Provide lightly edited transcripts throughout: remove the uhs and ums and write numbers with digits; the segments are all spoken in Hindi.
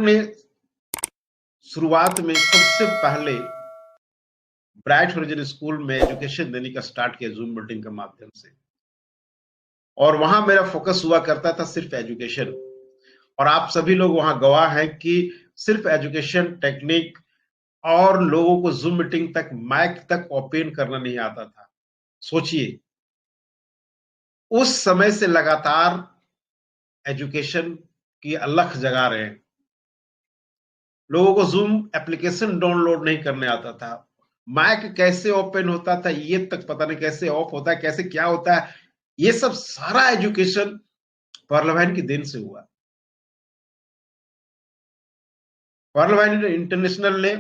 ने शुरुआत में सबसे पहले ब्राइट होरिजन स्कूल में एजुकेशन देने का स्टार्ट किया जूम मीटिंग के माध्यम से, और वहां मेरा फोकस हुआ करता था सिर्फ एजुकेशन। और आप सभी लोग वहां गवाह हैं कि सिर्फ एजुकेशन टेक्निक, और लोगों को जूम मीटिंग तक, माइक तक ओपन करना नहीं आता था। सोचिए, उस समय से लगातार एजुकेशन की अलख जगा रहे हैं। लोगों को जूम एप्लीकेशन डाउनलोड नहीं करने आता था, माइक कैसे ओपन होता था ये तक पता नहीं, कैसे ऑफ होता है, कैसे क्या होता है, ये सब सारा एजुकेशन पर्ल की देन से हुआ। पर्ल इंटरनेशनल ने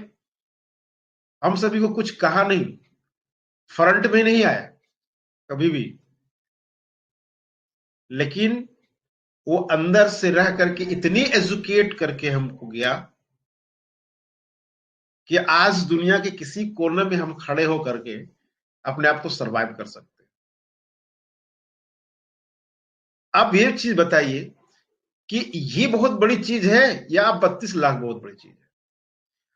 हम सभी को कुछ कहा नहीं, फ्रंट में नहीं आया कभी भी, लेकिन वो अंदर से रह करके इतनी एजुकेट करके हमको गया कि आज दुनिया के किसी कोने में हम खड़े हो करके अपने आप को सरवाइव कर सकते हैं। आप ये चीज बताइए कि ये बहुत बड़ी चीज है या आप 32 लाख बहुत बड़ी चीज है?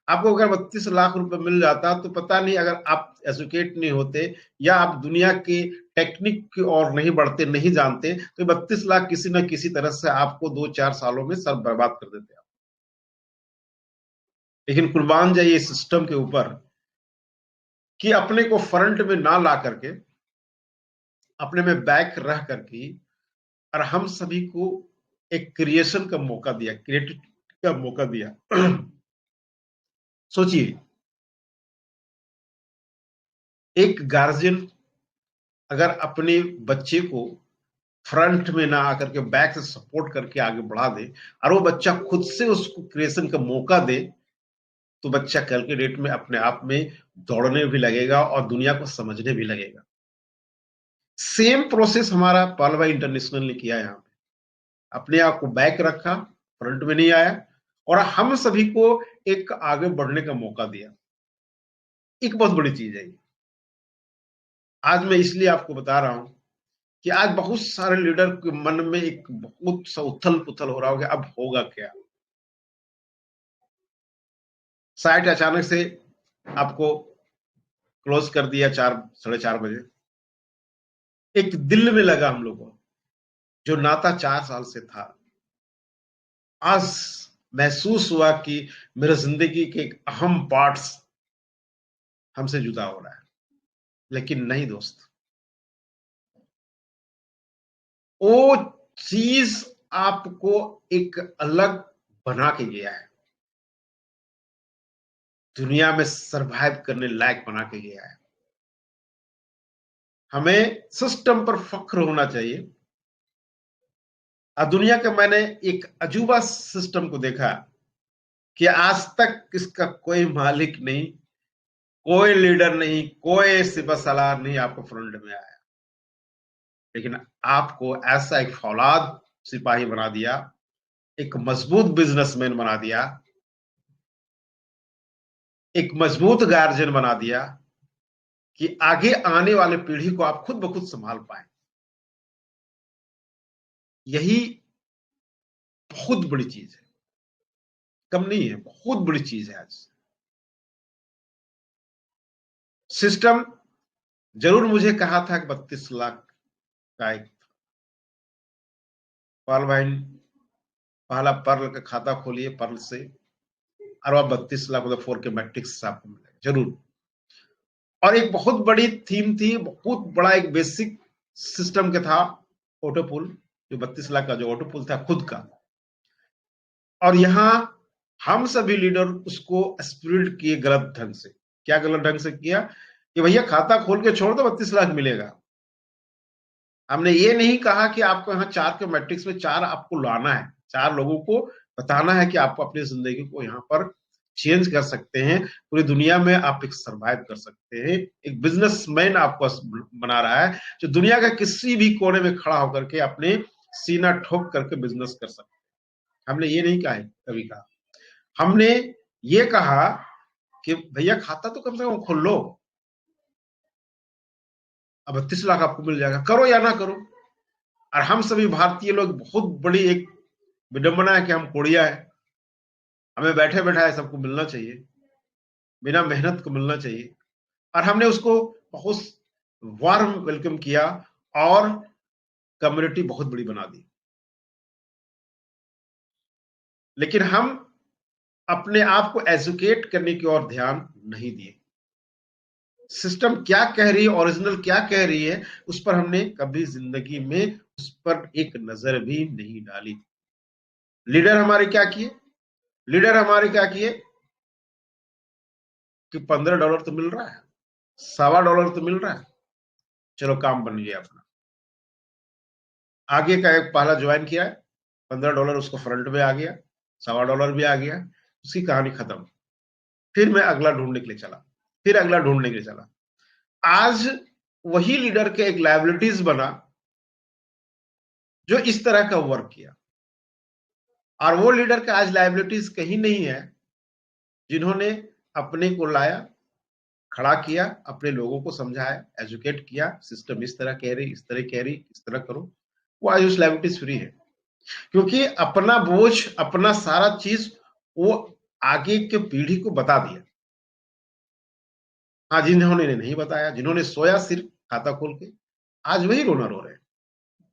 आपको अगर 32 लाख रुपए मिल जाता तो पता नहीं, अगर आप एजुकेट नहीं होते या आप दुनिया के टेक्निक की ओर नहीं बढ़ते, नहीं जानते, तो 32 लाख किसी न किसी तरह से आपको 2-4 सालों में सब बर्बाद कर देते आप। लेकिन कुर्बान जाइए सिस्टम के ऊपर कि अपने को फ्रंट में ना ला करके अपने में बैक रह करके, और हम सभी को एक क्रिएशन का मौका दिया, क्रिएटिविटी का मौका दिया। सोचिए, एक गार्जियन अगर अपने बच्चे को फ्रंट में ना आकर के बैक से सपोर्ट करके आगे बढ़ा दे, और वो बच्चा खुद से उसको क्रिएशन का मौका दे, तो बच्चा कल के डेट में अपने आप में दौड़ने भी लगेगा और दुनिया को समझने भी लगेगा। सेम प्रोसेस हमारा पालवा इंटरनेशनल ने किया यहाँ पे, अपने आप को बैक रखा, फ्रंट में नहीं आया, और हम सभी को एक आगे बढ़ने का मौका दिया। एक बहुत बड़ी चीज है ये। आज मैं इसलिए आपको बता रहा हूं कि आज बहुत सारे लीडर के मन में एक बहुत सा उथल पुथल हो रहा होगा, अब होगा क्या। साइट अचानक से आपको क्लोज कर दिया 4, 4:30 बजे। एक दिल में लगा हम लोगों को, जो नाता 4 साल से था, आज महसूस हुआ कि मेरे जिंदगी के एक अहम पार्ट्स हमसे जुदा हो रहा है। लेकिन नहीं दोस्त, वो चीज आपको एक अलग बना के गया है, दुनिया में सरवाइव करने लायक बना के गया है। हमें सिस्टम पर फख्र होना चाहिए। दुनिया का मैंने एक अजूबा सिस्टम को देखा कि आज तक इसका कोई मालिक नहीं, कोई लीडर नहीं, कोई सिपह सलार नहीं आपको फ्रंट में आया, लेकिन आपको ऐसा एक फौलाद सिपाही बना दिया, एक मजबूत बिजनेसमैन बना दिया, एक मजबूत गार्जियन बना दिया कि आगे आने वाले पीढ़ी को आप खुद ब खुद संभाल पाए। यही बहुत बड़ी चीज है, कम नहीं है, बहुत बड़ी चीज है। आज सिस्टम जरूर मुझे कहा था कि 32 लाख का एक पर्ल भाई, पहला पर्ल का खाता खोलिए पर्ल से, और वह 32 लाख मतलब 4 के मैट्रिक्स आपको मिलेगा जरूर। और एक बहुत बड़ी थीम थी, बहुत बड़ा एक बेसिक सिस्टम के था, ऑटो पुल, जो 32 लाख का जो ऑटो पुल था खुद का। और यहां हम सभी लीडर उसको स्प्रिट किए गलत ढंग से। क्या गलत ढंग से किया कि भैया खाता खोल के छोड़ दो 32 लाख मिलेगा। हमने ये नहीं कहा कि आपको यहाँ 4 के मैट्रिक्स में 4 आपको लाना है, 4 लोगों को बताना है कि आपको अपनी जिंदगी को यहाँ पर चेंज कर सकते हैं, पूरी दुनिया में आप एक सर्वाइव कर सकते हैं। एक बिजनेसमैन आपको बना रहा है जो दुनिया के किसी भी कोने में खड़ा होकर के अपने सीना ठोक करके बिजनेस कर सकते हैं। हमने ये नहीं कहा है, कभी कहा हमने ये कहा कि भैया खाता तो कम से कम खोल लो, अब 32 लाख आपको मिल जाएगा, करो या ना करो। और हम सभी भारतीय लोग बहुत बड़ी एक विडंबना है कि हम कोड़िया है, हमें बैठे बैठाए सबको मिलना चाहिए, बिना मेहनत को मिलना चाहिए, और हमने उसको बहुत वार्म वेलकम किया और कम्युनिटी बहुत बड़ी बना दी। लेकिन हम अपने आप को एजुकेट करने की ओर ध्यान नहीं दिए। सिस्टम क्या कह रही है, ओरिजिनल क्या कह रही है, उस पर हमने कभी जिंदगी में उस पर एक नजर भी नहीं डाली। लीडर हमारे क्या किए? लीडर हमारे क्या किए कि $15 तो मिल रहा है, $1.25 तो मिल रहा है, चलो काम बन गया अपना। आगे का एक पहला ज्वाइन किया है, $15 उसको फ्रंट में आ गया, $1.25 भी आ गया, उसकी कहानी खत्म। फिर मैं अगला ढूंढने के लिए चला, फिर अगला ढूंढने के लिए चला। आज वही लीडर के एक लायबिलिटीज बना जो इस तरह का वर्क किया, और वो लीडर का आज लायबिलिटीज कहीं नहीं है जिन्होंने अपने को लाया, खड़ा किया, अपने लोगों को समझाया, एजुकेट किया, सिस्टम इस तरह कह रही, इस तरह कह रही, इस तरह करो। वो आज उस लायबिलिटीज फ्री है, क्योंकि अपना बोझ, अपना सारा चीज वो आगे के पीढ़ी को बता दिया। हाँ, जिन्होंने नहीं बताया, जिन्होंने सोया सिर्फ खाता खोल के, आज वही रोना रो रहे हैं।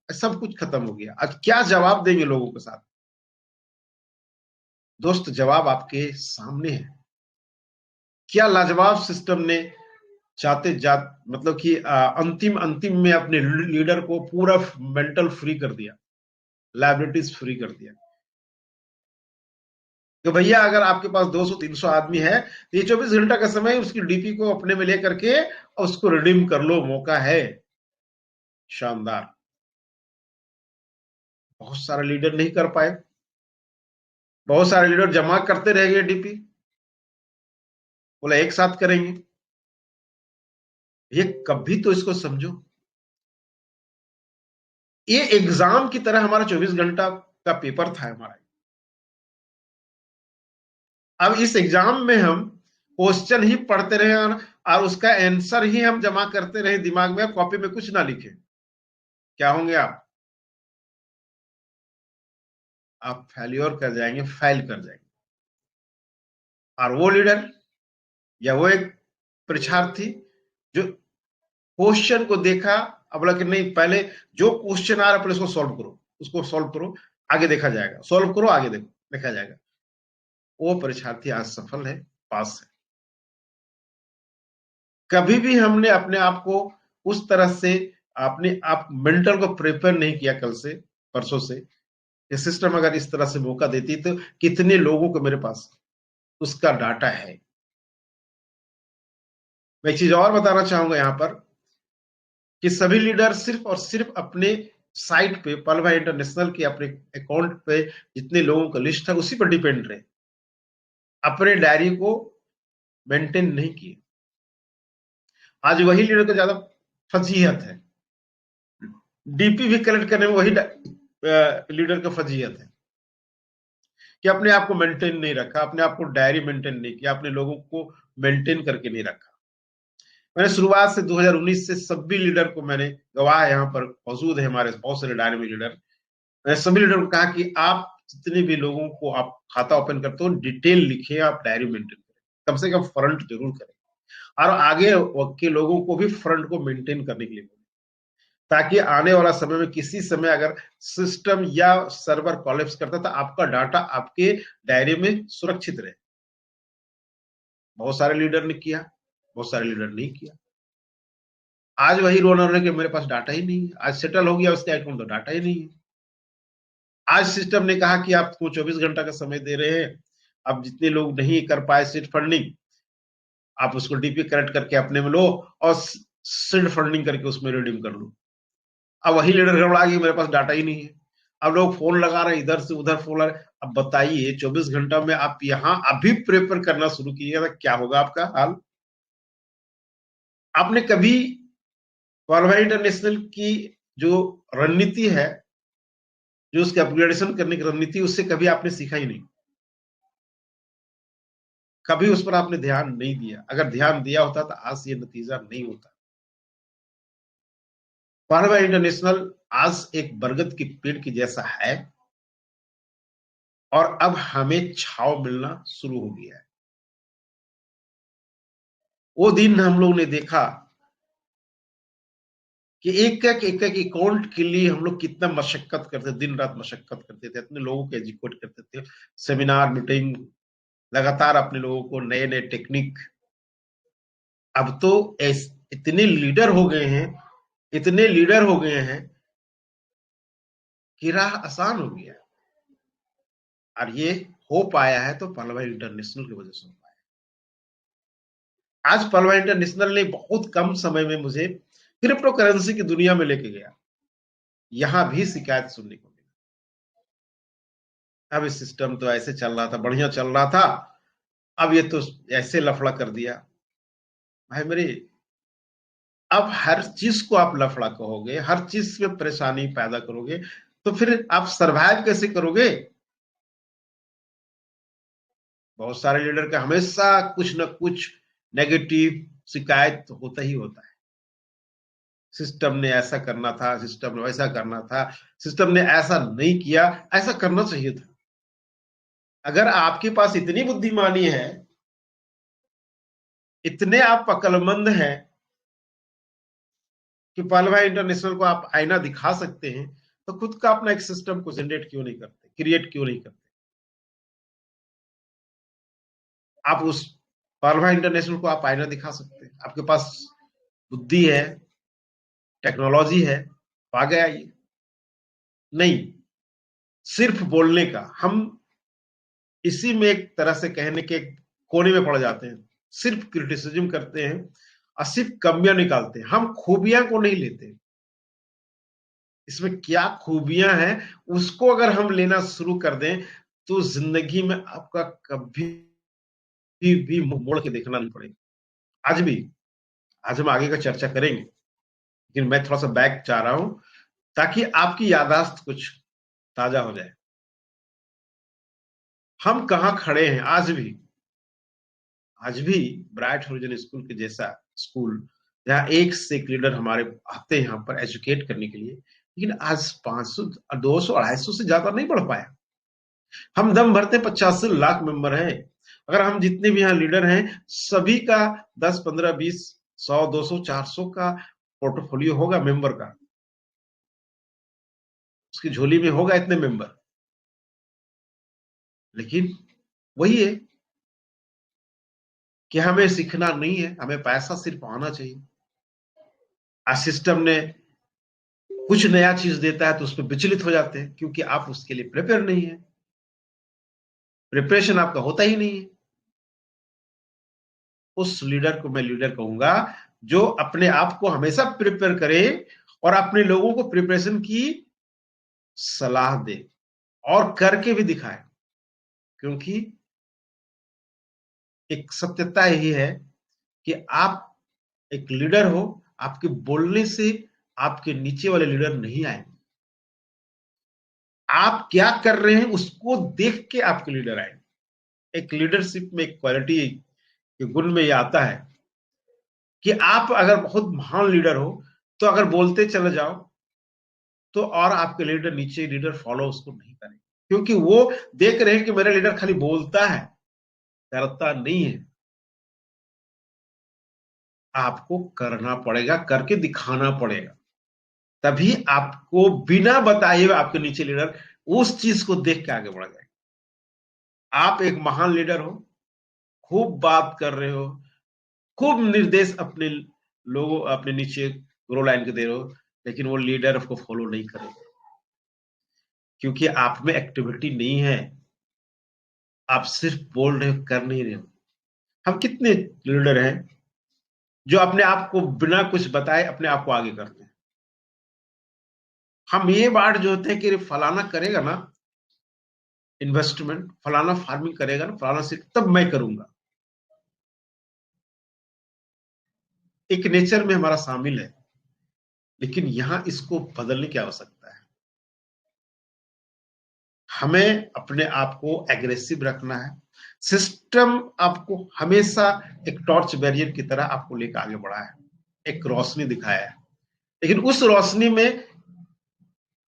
सब कुछ खत्म हो गया, आज क्या जवाब देंगे लोगों के साथ? दोस्त, जवाब आपके सामने है। क्या लाजवाब सिस्टम ने जाते जात मतलब कि अंतिम अंतिम में अपने लीडर को पूरा मेंटल फ्री कर दिया, लाइबिलिटीज फ्री कर दिया कि भैया अगर आपके पास 200-300 आदमी है तो ये 24 घंटा का समय उसकी डीपी को अपने में लेकर के और उसको रिडीम कर लो, मौका है। शानदार। बहुत सारे लीडर नहीं कर पाए, बहुत सारे लीडर जमा करते रह गए डीपी, बोला एक साथ करेंगे। ये कभी तो इसको समझो, ये एग्जाम की तरह हमारा 24 घंटा का पेपर था हमारा। अब इस एग्जाम में हम क्वेश्चन ही पढ़ते रहे और उसका आंसर ही हम जमा करते रहे दिमाग में, कॉपी में कुछ ना लिखे, क्या होंगे आप फेल्योर कर जाएंगे, फेल कर जाएंगे। और वो लीडर या वो एक परीक्षार्थी जो क्वेश्चन को देखा, अब बोला कि नहीं, पहले जो क्वेश्चन आ रहा है पहले उसको सॉल्व करो, उसको सॉल्व करो, आगे देखा जाएगा, सॉल्व करो, आगे देखो, देखा जाएगा। वो परीक्षार्थी आज सफल है, पास है। कभी भी हमने अपने आप को उस तरह से अपने आप मेंटल को प्रिपेयर नहीं किया कल से, परसों से। ये सिस्टम अगर इस तरह से मौका देती तो कितने लोगों को मेरे पास उसका डाटा है। मैं एक चीज और बताना चाहूंगा यहां पर कि सभी लीडर सिर्फ और सिर्फ अपने साइट पे, पल भाई इंटरनेशनल के अपने अकाउंट पे जितने लोगों का लिस्ट है उसी पर डिपेंड रहे, अपने डायरी को मेंटेन नहीं किए। आज वही लीडर को ज्यादा फजीहत है, डीपी भी कलेक्ट करने में वही लीडर का फजीहत है कि अपने आप को मेंटेन नहीं रखा, अपने आप को डायरी मेंटेन नहीं किया, अपने लोगों को मेंटेन करके नहीं रखा। मैंने शुरुआत से 2019 से सभी लीडर को, मैंने गवाह यहाँ पर मौजूद है हमारे बहुत सारे डायनेमिक लीडर, मैंने सभी लीडर को कहा कि आप जितने भी लोगों को आप खाता ओपन करते हो डिटेल लिखें, आप डायरी मेंटेन करें, कम से कम फ्रंट जरूर करें, और आगे के लोगों को भी फ्रंट को मेंटेन करने के लिए बोलें, ताकि आने वाला समय में किसी समय अगर सिस्टम या सर्वर कोलैप्स करता तो आपका डाटा आपके डायरी में सुरक्षित रहे। बहुत सारे लीडर ने किया, बहुत सारे लीडर नहीं किया। आज वही रोना रोने के मेरे पास डाटा ही नहीं है, आज सेटल हो गया उसके अकाउंट तो डाटा ही नहीं है। आज सिस्टम ने कहा कि आपको 24 घंटा का समय दे रहे हैं, अब जितने लोग नहीं कर पाए सीड फंडिंग, आप उसको डीपी करेक्ट करके अपने में लो और सीड फंडिंग करके उसमें रिडीम कर लो। अब वही लीडर गड़बड़ा गई, मेरे पास डाटा ही नहीं है। अब लोग फोन लगा रहे, इधर से उधर फोन लगा रहे। अब बताइए 24 घंटा में आप यहाँ अभी प्रेफर करना शुरू कीजिएगा तो क्या होगा आपका हाल? आपने कभी वर्ल्ड इंटरनेशनल की जो रणनीति है, जो उसके अपग्रेडेशन करने की रणनीति, उससे कभी आपने सीखा ही नहीं, कभी उस पर आपने ध्यान नहीं दिया। अगर ध्यान दिया होता तो आज ये नतीजा नहीं होता। पारवा इंटरनेशनल आज एक बरगद की पेड़ की जैसा है, और अब हमें छाव मिलना शुरू हो गया है। वो दिन हम लोग ने देखा कि एक अकाउंट के लिए हम लोग कितना मशक्कत करते, दिन रात मशक्कत करते थे, अपने लोगों को एजुकेट करते थे, सेमिनार मीटिंग, लगातार अपने लोगों को नए नए टेक्निक। अब तो इतने लीडर हो गए हैं, इतने लीडर हो गए हैं कि राह आसान हो गया। और ये हो पाया है तो पलवा इंटरनेशनल की वजह से हो पाया। आज पलवा इंटरनेशनल ने बहुत कम समय में मुझे क्रिप्टो करेंसी की दुनिया में लेके गया। यहां भी शिकायत सुनने को मिली। अब सिस्टम तो ऐसे चल रहा था, बढ़िया चल रहा था, अब ये तो ऐसे लफड़ा कर दिया। भाई मेरे, अब हर चीज को आप लफड़ा कहोगे, हर चीज में परेशानी पैदा करोगे, तो फिर आप सरवाइव कैसे करोगे? बहुत सारे लीडर का हमेशा कुछ ना कुछ नेगेटिव शिकायत तो होता ही होता है। सिस्टम ने ऐसा करना था, सिस्टम ने वैसा करना था, सिस्टम ने ऐसा नहीं किया, ऐसा करना चाहिए था। अगर आपके पास इतनी बुद्धिमानी है, इतने आप अक्लमंद हैं कि पालवा इंटरनेशनल को आप आईना दिखा सकते हैं, तो खुद का अपना एक सिस्टम को जनरेट क्यों नहीं करते, क्रिएट क्यों नहीं करते? आप उस पालवा इंटरनेशनल को आप आईना दिखा सकते हैं, आपके पास बुद्धि है, टेक्नोलॉजी है, तो आ गया ये। नहीं, सिर्फ बोलने का हम इसी में एक तरह से कहने के कोने में पड़ जाते हैं। सिर्फ क्रिटिसिज्म करते हैं और सिर्फ कमियां निकालते हैं, हम खूबियां को नहीं लेते। इसमें क्या खूबियां हैं उसको अगर हम लेना शुरू कर दें तो जिंदगी में आपका कभी भी मुंह मोड़ के देखना नहीं पड़ेगा। आज भी, आज हम आगे का चर्चा करेंगे, लेकिन मैं थोड़ा सा बैक चाह रहा हूं ताकि आपकी याददाश्त कुछ ताजा हो जाए। हम कहां खड़े हैं आज भी? आज भी ब्राइट होरिजन स्कूल के जैसा स्कूल, जहाँ एक से एक लीडर हमारे आते हैं यहाँ पर एजुकेट करने के लिए, लेकिन आज 500 200 250 से ज्यादा नहीं बढ़ पाया। हम दम भरते 85 लाख मेंबर हैं। अगर हम जितने भी यहाँ लीडर हैं सभी का 10 15 20 100 200 400 का पोर्टफोलियो होगा मेंबर का, उसकी झोली में होगा इतने मेंबर। लेकिन वही है कि हमें सीखना नहीं है, हमें पैसा सिर्फ आना चाहिए। आज सिस्टम ने कुछ नया चीज देता है तो उस पर विचलित हो जाते हैं, क्योंकि आप उसके लिए प्रिपेयर नहीं है, प्रिपरेशन आपका होता ही नहीं है। उस लीडर को मैं लीडर कहूंगा जो अपने आप को हमेशा प्रिपेयर करे और अपने लोगों को प्रिपरेशन की सलाह दे और करके भी दिखाए। क्योंकि एक सत्यता यही है कि आप एक लीडर हो, आपके बोलने से आपके नीचे वाले लीडर नहीं आएंगे। आप क्या कर रहे हैं उसको देख के आपके लीडर आएंगे। एक लीडरशिप में एक क्वालिटी के गुण में यह आता है कि आप अगर बहुत महान लीडर हो तो अगर बोलते चले जाओ तो और आपके लीडर, नीचे लीडर फॉलो उसको नहीं करेंगे, क्योंकि वो देख रहे हैं कि मेरा लीडर खाली बोलता है, करता नहीं है। आपको करना पड़ेगा, करके दिखाना पड़ेगा, तभी आपको बिना बताए हुए आपके नीचे लीडर उस चीज को देख के आगे बढ़ जाएगा। आप एक महान लीडर हो, खूब बात कर रहे हो, खूब निर्देश अपने लोगों, अपने नीचे ग्रो लाइन के दे रहे हो, लेकिन वो लीडर आपको फॉलो नहीं करेगा, क्योंकि आप में एक्टिविटी नहीं है। आप सिर्फ बोल रहे हो, कर नहीं रहे हो। हम कितने लीडर हैं जो अपने आप को बिना कुछ बताए अपने आप को आगे करते हैं। हम ये बात जो होते हैं कि फलाना करेगा ना इन्वेस्टमेंट, फलाना फार्मिंग करेगा ना, फलाना से तब मैं करूंगा। एक नेचर में हमारा शामिल है, लेकिन यहां इसको बदलने की आवश्यकता है। हमें अपने आप को एग्रेसिव रखना है। सिस्टम आपको हमेशा एक टॉर्च बैरियर की तरह आपको लेकर आगे बढ़ा है, एक रोशनी दिखाया है, लेकिन उस रोशनी में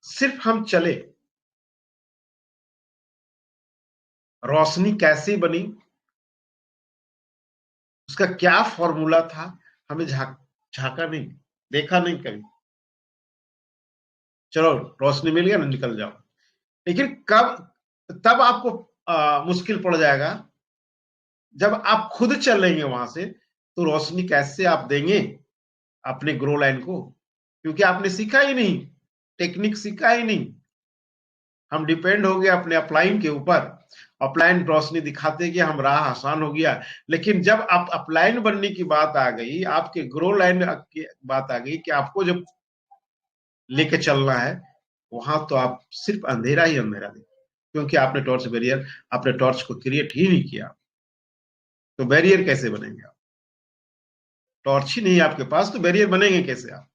सिर्फ हम चले, रोशनी कैसे बनी, उसका क्या फॉर्मूला था, हमें झांका नहीं, देखा नहीं कभी। चलो रोशनी मिल गया ना, निकल जाओ। लेकिन कब, तब आपको मुश्किल पड़ जाएगा जब आप खुद चलेंगे वहां से, तो रोशनी कैसे आप देंगे अपने ग्रो लाइन को, क्योंकि आपने सीखा ही नहीं, टेक्निक सीखा ही नहीं। हम डिपेंड हो गए अपने अपलाइन के ऊपर। अपलाइन रोशनी दिखाते कि हम राह आसान हो गया। लेकिन जब आप अपलाइन बनने की बात आ गई, आपके ग्रो लाइन की बात आ गई कि आपको जब लेके चलना है, वहां तो आप सिर्फ अंधेरा ही अंधेरा देखें, क्योंकि आपने टॉर्च बैरियर, आपने टॉर्च को क्रिएट ही नहीं किया। तो बैरियर कैसे बनेंगे आप? टॉर्च ही नहीं आपके पास, तो बैरियर बनेंगे कैसे आप?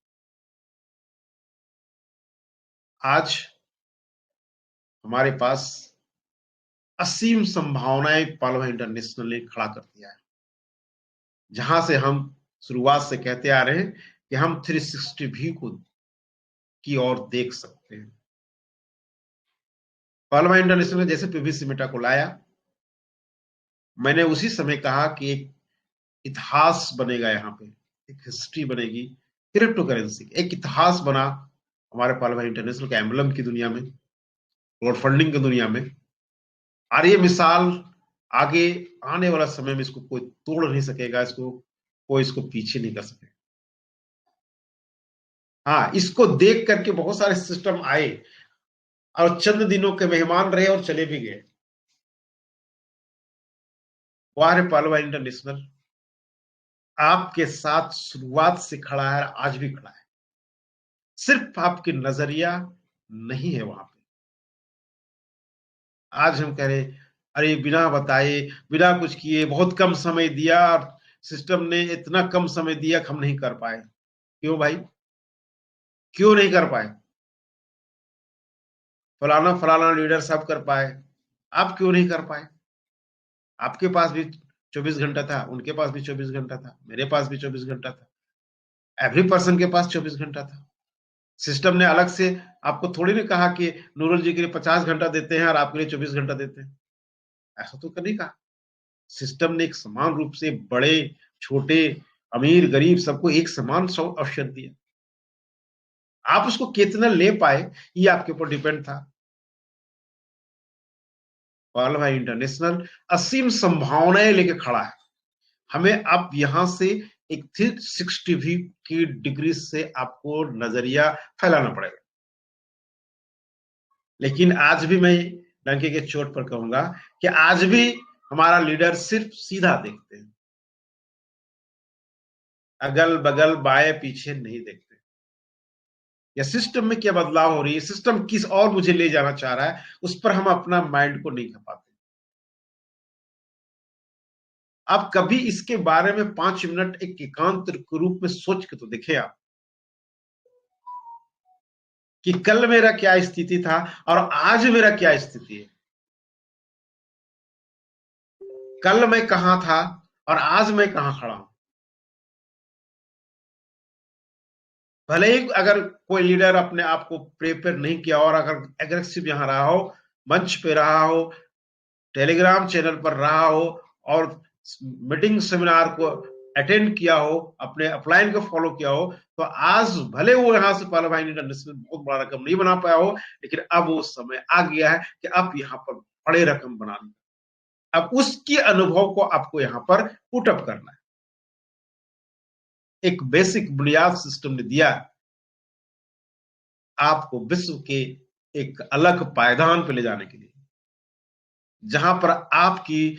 आज हमारे पास असीम संभावनाएं पालवा इंटरनेशनल ने खड़ा कर दिया है, जहां से हम शुरुआत से कहते आ रहे हैं कि हम 360 व्यू को की ओर देख सकते हैं। पालवा इंटरनेशनल ने जैसे पीवीसी मेटा को लाया, मैंने उसी समय कहा कि एक इतिहास बनेगा यहाँ पे, एक हिस्ट्री बनेगी क्रिप्टो करेंसी, एक इतिहास बना हमारे पालवा इंटरनेशनल के एम्बलम की दुनिया में, क्राउड फंडिंग की दुनिया में। और ये मिसाल आगे आने वाला समय में इसको कोई तोड़ नहीं सकेगा, इसको कोई इसको पीछे नहीं कर सकेगा। हाँ, इसको देख करके बहुत सारे सिस्टम आए और चंद दिनों के मेहमान रहे और चले भी गए। वारे पालवा इंटरनेशनल आपके साथ शुरुआत से खड़ा है, आज भी खड़ा है। सिर्फ आपकी नजरिया नहीं है वहां पे। आज हम कह रहे, अरे बिना बताए, बिना कुछ किए, बहुत कम समय दिया, सिस्टम ने इतना कम समय दिया कि हम नहीं कर पाए। क्यों भाई, क्यों नहीं कर पाए? फलाना फलाना लीडर सब कर पाए, आप क्यों नहीं कर पाए? आपके पास भी 24 घंटा था, उनके पास भी 24 घंटा था, मेरे पास भी 24 घंटा था, एवरी पर्सन के पास 24 घंटा था। सिस्टम ने अलग से आपको थोड़ी नहीं कहा कि नूरल जी के लिए 50 घंटा देते हैं और आपके लिए 24 घंटा देते हैं। ऐसा तो नहीं कहा। सिस्टम ने एक समान रूप से बड़े छोटे, अमीर गरीब सबको एक समान अवसर दिया। आप उसको कितना ले पाए, ये आपके ऊपर डिपेंड था। पालवा इंटरनेशनल असीम संभावनाएं लेके खड़ा है। हमें अब यहां से एक 360 की डिग्री से आपको नजरिया फैलाना पड़ेगा। लेकिन आज भी मैं डंके के चोट पर कहूंगा कि आज भी हमारा लीडर सिर्फ सीधा देखते हैं, अगल बगल बाएं पीछे नहीं देखते। या सिस्टम में क्या बदलाव हो रही है, सिस्टम किस और मुझे ले जाना चाह रहा है, उस पर हम अपना माइंड को नहीं खपाते। आप कभी इसके बारे में 5 मिनट एक एकांत के रूप में सोच के तो देखे आप, कि कल मेरा क्या स्थिति था और आज मेरा क्या स्थिति है। कल मैं कहां था और आज मैं कहां खड़ा हूं। भले ही अगर कोई लीडर अपने आप को प्रिपेयर नहीं किया और अगर एग्रेसिव यहां रहा हो, मंच पे रहा हो, टेलीग्राम चैनल पर रहा हो और मीटिंग सेमिनार को अटेंड किया हो, अपने अपलाइन को फॉलो किया हो, तो आज भले वो यहां से पालवा इंटरनेशनल बहुत बड़ा रकम नहीं बना पाया हो, लेकिन अब वो समय आ गया है कि अब यहाँ पर बड़े रकम बनानी। अब उसके अनुभव को आपको यहां पर पुटअप करना है। एक बेसिक बुनियाद सिस्टम ने दिया आपको विश्व के एक अलग पायदान पे ले जाने के लिए, जहां पर आपकी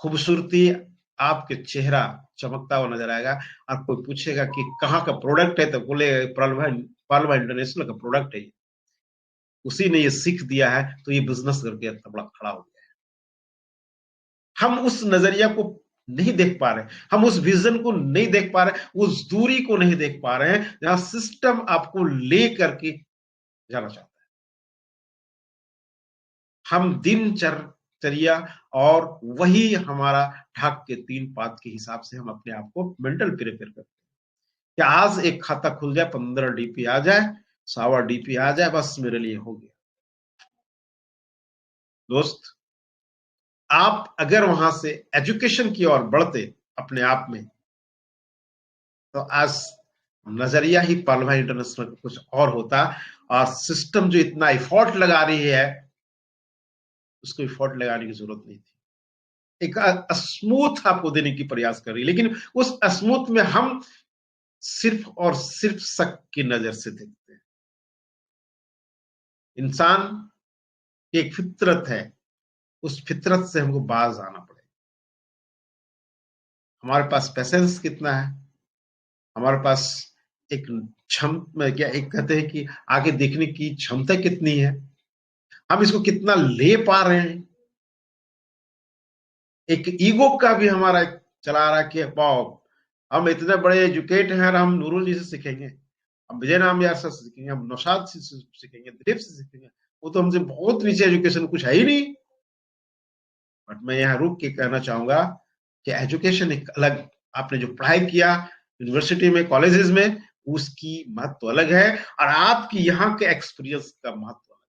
खूबसूरती, आपके चेहरा चमकता हुआ नजर आएगा। और कोई पूछेगा कि कहाँ का प्रोडक्ट है, तो बोले पालवा पालवा इंटरनेशनल का प्रोडक्ट है। उसी ने ये सीख दिया है, तो ये बिजनेस करके इतना बड़ा खड़ा हो गया है। हम उस नजरिया को नहीं देख पा रहे, हम उस विजन को नहीं देख पा रहे, उस दूरी को नहीं देख पा रहे हैं जहां सिस्टम आपको ले करके जाना चाहता है। हम दिनचर्या और वही हमारा ढाक के 3 पात के हिसाब से हम अपने आप को मेंटल प्रिपेयर करते हैं कि आज एक खाता खुल जाए, 15 डीपी आ जाए, 100 डीपी आ जाए, बस मेरे लिए हो गया। दोस्त, आप अगर वहां से एजुकेशन की ओर बढ़ते अपने आप में, तो आज नजरिया ही पालवा इंटरनेशनल का कुछ और होता। और सिस्टम जो इतना एफर्ट लगा रही है, उसको एफर्ट लगाने की जरूरत नहीं थी। एक स्मूथ आपको देने की प्रयास कर रही है, लेकिन उस स्मूथ में हम सिर्फ और सिर्फ शक की नजर से देखते हैं। इंसान की एक फितरत है, उस फितरत से हमको बाज आना पड़ेगा। हमारे पास पेशेंस कितना है, हमारे पास एक क्षम क्या एक कहते हैं कि आगे देखने की क्षमता कितनी है, हम इसको कितना ले पा रहे हैं। एक ईगो का भी हमारा एक चला रहा है कि वाओ, हम इतने बड़े एजुकेट हैं और हम नूरुल जी से सीखेंगे, हम विजय नाम यार से सीखेंगे, हम नौशाद से सीखेंगे, दिलीप से सीखेंगे, वो तो हमसे बहुत नीचे एजुकेशन, कुछ है ही नहीं। बट मैं यहाँ रुक के कहना चाहूंगा कि एजुकेशन एक अलग, आपने जो पढ़ाई किया यूनिवर्सिटी में, कॉलेजेस में, उसकी महत्व अलग है, और आपकी यहाँ के एक्सपीरियंस का महत्व अलग।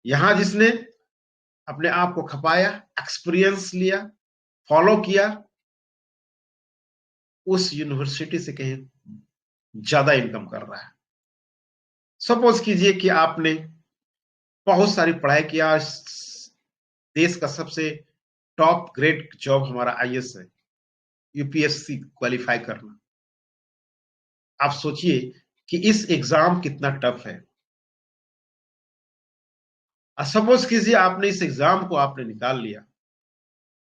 यहाँ जिसने अपने आप को खपाया, एक्सपीरियंस लिया, फॉलो किया, उस यूनिवर्सिटी से कहीं ज्यादा इनकम कर रहा है। सपोज कीजिए कि आपने बहुत सारी पढ़ाई किया, देश का सबसे टॉप ग्रेड जॉब हमारा आईएएस है, यूपीएससी क्वालिफाई करना। आप सोचिए कि इस एग्जाम कितना टफ है। सपोज कीजिए आपने इस एग्जाम को आपने निकाल लिया,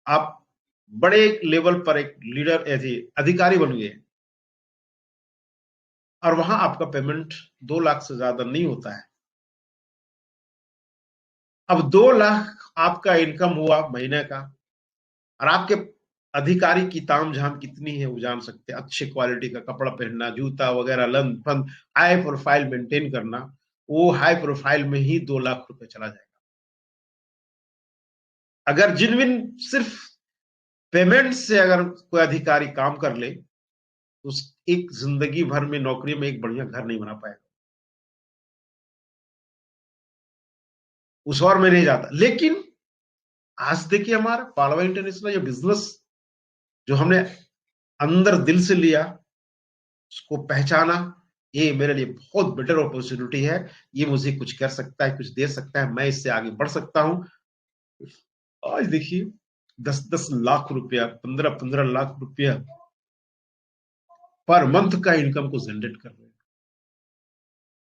आप बड़े लेवल पर एक लीडर अधिकारी बन गए, और वहां आपका पेमेंट 2 लाख से ज्यादा नहीं होता है। अब 2 लाख आपका इनकम हुआ महीने का, और आपके अधिकारी की तामझाम कितनी है वो जान सकते हैं। अच्छे क्वालिटी का कपड़ा पहनना, जूता वगैरह, लन फन, हाई प्रोफाइल मेंटेन करना, वो हाई प्रोफाइल में ही 2 लाख रुपए चला जाएगा। अगर जिनविन सिर्फ पेमेंट से अगर कोई अधिकारी काम कर ले, तो एक जिंदगी भर में नौकरी में एक बढ़िया घर नहीं बना पाएगा, उस और में नहीं जाता। लेकिन आज देखिए हमारा पालवा इंटरनेशनल ये बिजनेस जो हमने अंदर दिल से लिया, उसको पहचाना, ये मेरे लिए बहुत बेटर अपॉर्चुनिटी है, ये मुझे कुछ कर सकता है, कुछ दे सकता है, मैं इससे आगे बढ़ सकता हूं। आज देखिए 10-10 लाख रुपया, 15-15 लाख रुपया पर मंथ का इनकम को जनरेट कर रहे हैं,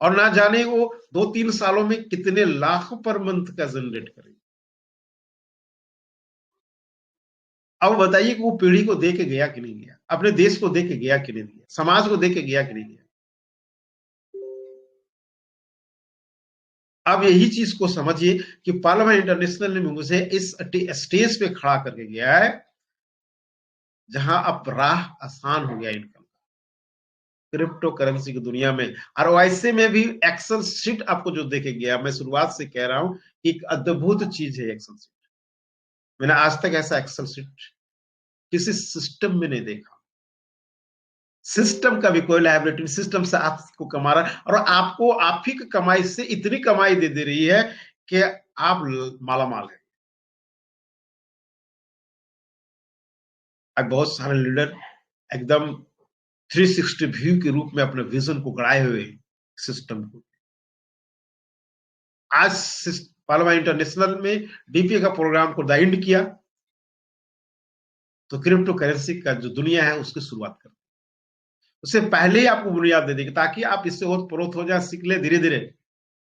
और ना जाने वो 2-3 सालों में कितने लाख पर मंथ का जनरेट करेंगे। अब बताइए कि वो पीढ़ी को दे के गया कि नहीं गया, अपने देश को दे के गया कि नहीं गया, समाज को दे के गया कि नहीं गया। अब यही चीज को समझिए कि पालवा इंटरनेशनल ने मुझे इस स्टेज पे खड़ा करके गया है, जहां अब राह आसान हो गया इनकम, क्रिप्टो करेंसी की दुनिया में। और वैसे में भी एक्सेल शीट आपको जो देखे गया, मैं शुरुआत से कह रहा हूं कि एक अद्भुत चीज है एक्सेल शीट। मैंने आज तक ऐसा एक्सेल शीट किसी सिस्टम में नहीं देखा। सिस्टम का भी कोई लायबिलिटी, सिस्टम से आपको कमा रहा है, और आपको आप ही की कमाई से इतनी कमाई दे दे रही है कि आप माला माल है। अब बहुत सारे लीडर एकदम 360 व्यू के रूप में अपने विजन को गढ़ाए हुए सिस्टम को। आज पालवा इंटरनेशनल में डीपीए का प्रोग्राम को एंड किया, तो क्रिप्टो करेंसी का जो दुनिया है उसकी शुरुआत कर, उससे पहले ही आपको बुनियाद दे देगी, ताकि आप इससे ओत प्रोत हो जाए, सीख ले धीरे धीरे,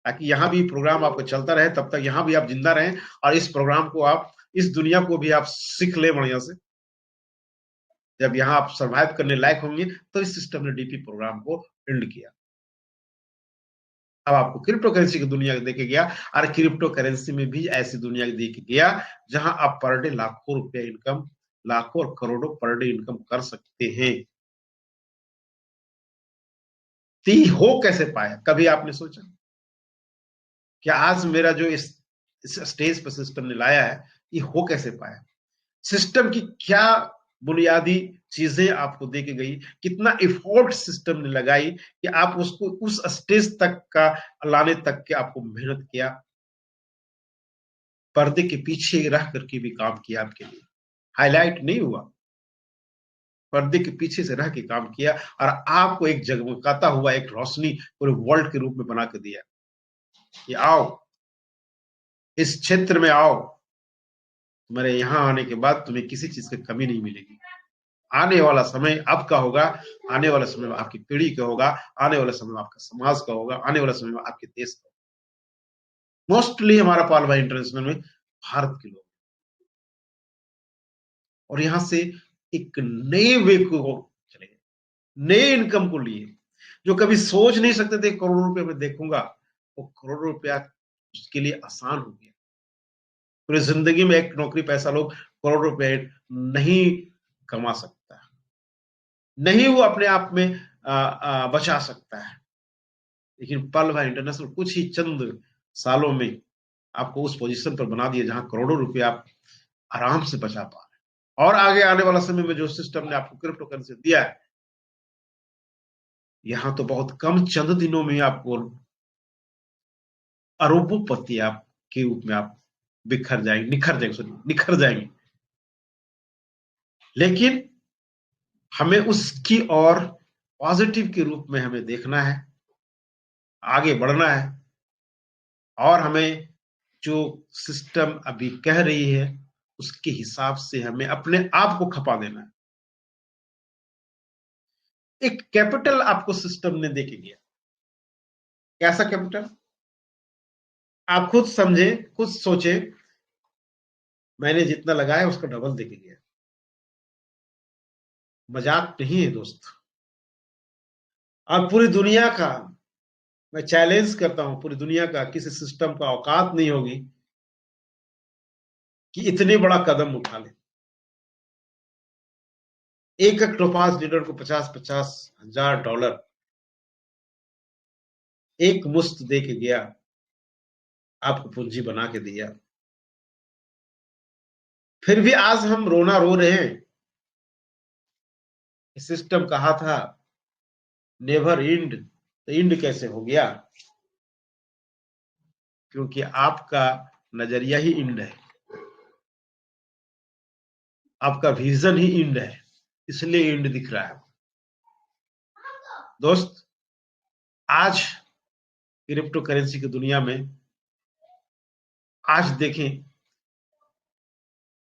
ताकि यहाँ भी प्रोग्राम आपको चलता रहे, तब तक यहाँ भी आप जिंदा रहें, और इस प्रोग्राम को आप, इस दुनिया को भी आप सीख ले बढ़िया से। जब यहाँ आप सर्वाइव करने लायक होंगे, तो इस सिस्टम ने डीपी प्रोग्राम को एंड किया। अब आपको क्रिप्टो करेंसी की दुनिया देके गया, और क्रिप्टो करेंसी में भी ऐसी दुनिया देके गया जहां आप पर डे लाखों रुपया इनकम, लाखों और करोड़ों पर डे इनकम कर सकते हैं। ती हो कैसे पाया, कभी आपने सोचा कि आज मेरा जो इस स्टेज पर सिस्टम ने लाया है, ये हो कैसे पाया? सिस्टम की क्या बुनियादी चीजें आपको दे के गई, कितना एफर्ट सिस्टम ने लगाई कि आप उसको उस स्टेज तक का लाने तक के आपको मेहनत किया। पर्दे के पीछे रह करके भी काम किया आपके लिए, हाईलाइट नहीं हुआ, पर्दे के पीछे से रह के काम किया और आपको एक जगमगाता हुआ एक रोशनी पूरे वर्ल्ड के रूप में बना के दिया कि आओ इस क्षेत्र में आओ, तुम्हारे यहां आने के बाद तुम्हें किसी चीज की कमी नहीं मिलेगी। आने वाला समय आपका होगा, आने वाला समय में आपकी पीढ़ी का होगा, आने वाला समय में आपका समाज का होगा, आने वाला समय में आपके देश का। मोस्टली हमारा पाल भाई इंटरनेशनल में भारत के लोग, और यहां से एक नए वे को चले गए, नए इनकम को लिए, जो कभी सोच नहीं सकते थे करोड़ों रुपए में देखूंगा, वो करोड़ों रुपया उसके लिए आसान हो गया। पूरी जिंदगी में एक नौकरी पैसा लोग करोड़ रुपए नहीं कमा सकता, नहीं वो अपने आप में बचा सकता है, लेकिन पल भाई इंटरनेशनल कुछ ही चंद सालों में आपको उस पोजीशन पर बना दिया जहां करोड़ों रुपए आप आराम से बचा पा रहे हैं। और आगे आने वाला समय में जो सिस्टम ने आपको क्रिप्टो करेंसी दिया है, यहां तो बहुत कम चंद दिनों में आपको अरबोपति आप के रूप में आप बिखर जाएंगे, निखर जाएंगे, सॉरी निखर जाएंगे। लेकिन हमें उसकी और पॉजिटिव के रूप में हमें देखना है, आगे बढ़ना है, और हमें जो सिस्टम अभी कह रही है उसके हिसाब से हमें अपने आप को खपा देना है। एक कैपिटल आपको सिस्टम ने देके गया, कैसा कैपिटल आप खुद समझे, खुद सोचे, मैंने जितना लगाया उसका डबल देके गया। मजाक नहीं है दोस्त। और पूरी दुनिया का मैं चैलेंज करता हूं, पूरी दुनिया का किसी सिस्टम का औकात नहीं होगी कि इतने बड़ा कदम उठा ले। एक एक टोपाज लीडर को 50-50 हजार डॉलर एक मुश्त दे के गया, आपको पूंजी बना के दिया। फिर भी आज हम रोना रो रहे हैं। सिस्टम कहा था नेवर इंड, तो इंड कैसे हो गया? क्योंकि आपका नजरिया ही इंड है, आपका विजन ही इंड है, इसलिए इंड दिख रहा है। दोस्त, आज क्रिप्टो करेंसी की दुनिया में आज देखें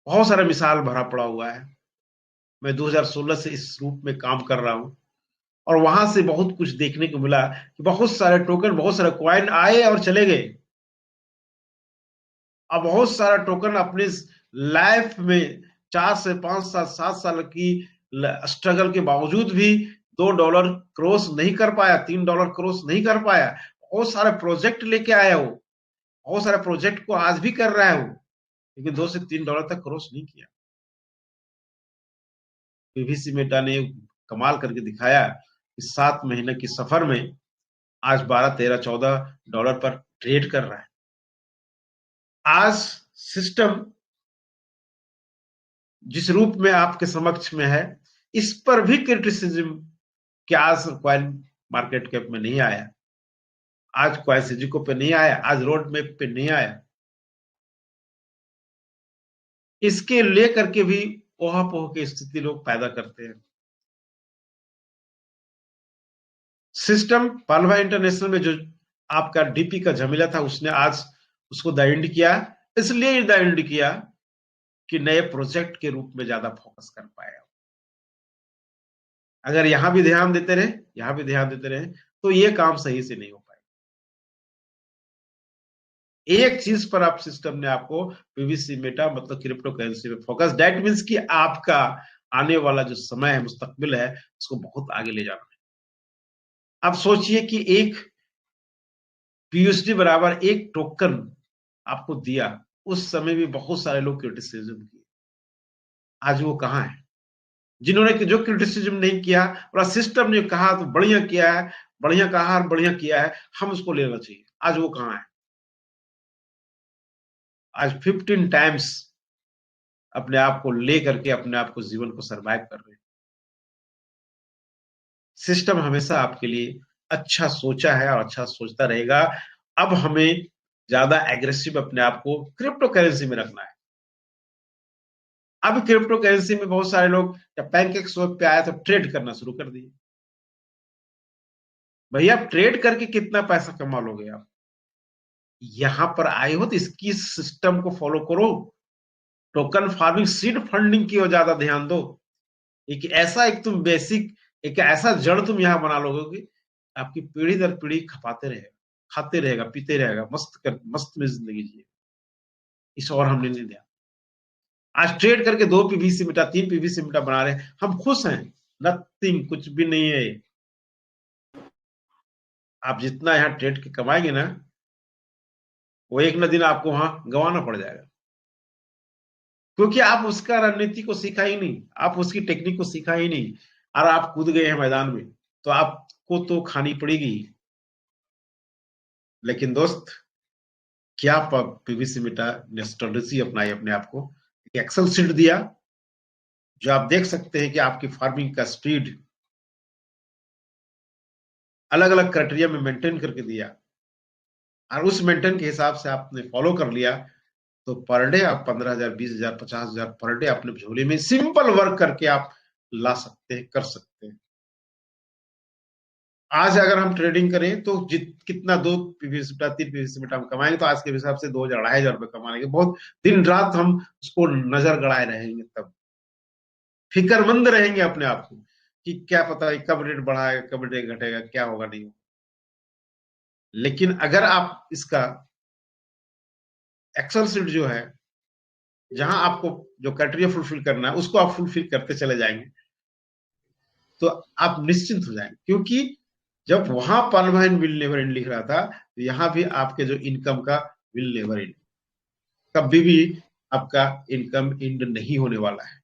बहुत सारा मिसाल भरा पड़ा हुआ है। मैं 2016 से इस रूप में काम कर रहा हूं और वहां से बहुत कुछ देखने को मिला कि बहुत सारे टोकन, बहुत सारे क्वाइन आए और चले गए। अब बहुत सारा टोकन अपने लाइफ में 4 से 5 साल 7 साल की स्ट्रगल के बावजूद भी $2 क्रॉस नहीं कर पाया, $3 क्रॉस नहीं कर पाया। बहुत सारे प्रोजेक्ट लेके आया वो, बहुत सारे प्रोजेक्ट को आज भी कर रहा है वो, लेकिन $2 से $3 तक क्रॉस नहीं किया। पीवीसी मेटा ने कमाल करके दिखाया कि 7 महीने की सफर में आज 12, 13, 14 डॉलर पर ट्रेड कर रहा है। आज सिस्टम जिस रूप में आपके समक्ष में है, इस पर भी क्रिटिसिज्म कि आज क्वाइन मार्केट कैप में नहीं आया, आज क्वाइन सिजिको पे नहीं आया, आज रोड मैप पे नहीं आया, इसके लेकर के भी ओहापोह की स्थिति लोग पैदा करते हैं। सिस्टम पालवा इंटरनेशनल में जो आपका डीपी का झमेला था, उसने आज उसको द एंड किया, इसलिए द एंड किया कि नए प्रोजेक्ट के रूप में ज्यादा फोकस कर पाया। अगर यहां भी ध्यान देते रहे, यहां भी ध्यान देते रहे, तो ये काम सही से नहीं हो पाएगा। एक चीज पर आप सिस्टम ने आपको पीवीसी मेटा मतलब क्रिप्टो करेंसी में फोकस, दैट मीन्स कि आपका आने वाला जो समय है, मुस्तकबिल है, उसको बहुत आगे ले जाना है। आप सोचिए कि एक पीयूसीडी बराबर एक टोकन आपको दिया, उस समय भी बहुत सारे लोग क्रिटिसिज्म किए। आज वो कहां है? जिन्होंने जो क्रिटिसिज्म नहीं किया और सिस्टम ने कहा तो बढ़िया किया है, बढ़िया कहा और बढ़िया किया है, हम उसको लेना चाहिए, आज वो कहां है? आज 15 टाइम्स अपने आप को लेकर के अपने आप को जीवन को सरवाइव कर रहे हैं। सिस्टम हमेशा आपके लिए अच्छा सोचा है और अच्छा सोचता रहेगा। अब हमें ज्यादा एग्रेसिव अपने आप को क्रिप्टो करेंसी में रखना है। अब क्रिप्टो करेंसी में बहुत सारे लोग जब पैनकेक स्वैप पे आया तो ट्रेड करना शुरू कर दिए। भैया आप ट्रेड करके कितना पैसा कमा लोगे आप? यहां पर आए हो तो इसकी सिस्टम को फॉलो करो। टोकन फार्मिंग, सीड फंडिंग की ओर ज्यादा ध्यान दो। एक तुम बेसिक, एक ऐसा जड़ तुम यहां बना लोगे कि आपकी पीढ़ी दर पीढ़ी खपाते रहेगा, खाते रहेगा, पीते रहेगा, मस्त में जिंदगी जिए। इस और हमने नहीं दिया। आज ट्रेड करके 2 पीवीसी मीटर, 3 पीवीसी मीटर बना रहे हैं, हम खुश हैं। नथिंग, कुछ भी नहीं है। आप जितना यहाँ ट्रेड के कमाएंगे ना, वो एक न दिन आपको वहां गंवाना पड़ जाएगा, क्योंकि आप उसका रणनीति को सीखा ही नहीं, आप उसकी टेक्निक को सीखा ही नहीं, और आप कूद गए हैं मैदान में, तो आपको तो खानी पड़ेगी। लेकिन दोस्त, क्या पीवीसी मीटा ने स्ट्रेटेजी अपनाई अपने आप को, एक्सेल शीट दिया जो आप देख सकते हैं कि आपकी फार्मिंग का स्पीड अलग अलग क्राइटेरिया में मेंटेन करके दिया, और उस मेंटेन के हिसाब से आपने फॉलो कर लिया, तो पर डे आप 15,000, 20,000, 50,000 पर डे अपने झोले में सिंपल वर्क करके आप ला सकते हैं, कर सकते हैं। आज अगर हम ट्रेडिंग करें तो कितना 2 पीवीसी मीटर, 3 पीवीसी मीटर हम कमाएंगे, तो आज के हिसाब से 2,000, 2,500 रुपए कमा लेंगे। बहुत दिन रात हम उसको नजर गड़ाए रहेंगे, तब फिक्रमंद रहेंगे अपने आप को कि क्या पता है कब रेट बढ़ाएगा, कब रेट घटेगा, क्या होगा, नहीं होगा। लेकिन अगर आप इसका एक्सेल शीट जो है, जहां आपको जो क्राइटेरिया फुलफिल करना है उसको आप फुलफिल करते चले जाएंगे, तो आप निश्चिंत हो जाएंगे। क्योंकि जब वहां पॉलवाइन विल नेवर एंड लिख रहा था, तो यहां भी आपके जो इनकम का विल नेवर एंड, कभी भी आपका इनकम एंड नहीं होने वाला है।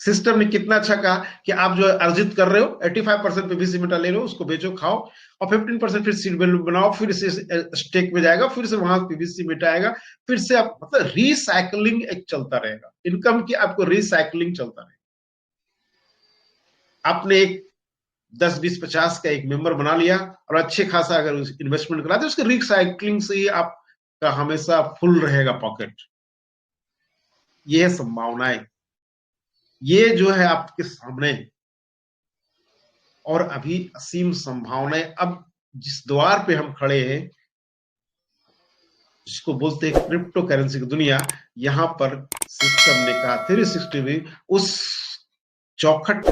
सिस्टम ने कितना अच्छा कहा कि आप जो अर्जित कर रहे हो 85% पे पीवीसी मीटर ले लो, उसको बेचो, खाओ, और 15% फिर सीड वैल्यू बनाओ, फिर से स्टेक में जाएगा, फिर से वहां पीवीसी मीटर आएगा, फिर से आप मतलब रिसाइकलिंग एक चलता रहेगा, इनकम की आपको रिसाइकलिंग चलता रहेगा। आपने एक 10, 20, 50 का एक मेंबर बना लिया और अच्छे खासा अगर इन्वेस्टमेंट करा दे, उसके रिसाइकलिंग से ही आपका हमेशा फुल रहेगा पॉकेट। ये है संभावनाएं, ये जो है आपके सामने, और अभी असीम संभावनाएं। अब जिस द्वार पे हम खड़े हैं, जिसको बोलते हैं क्रिप्टो करेंसी की दुनिया, यहां पर सिस्टम ने कहा 360 भी उस चौखट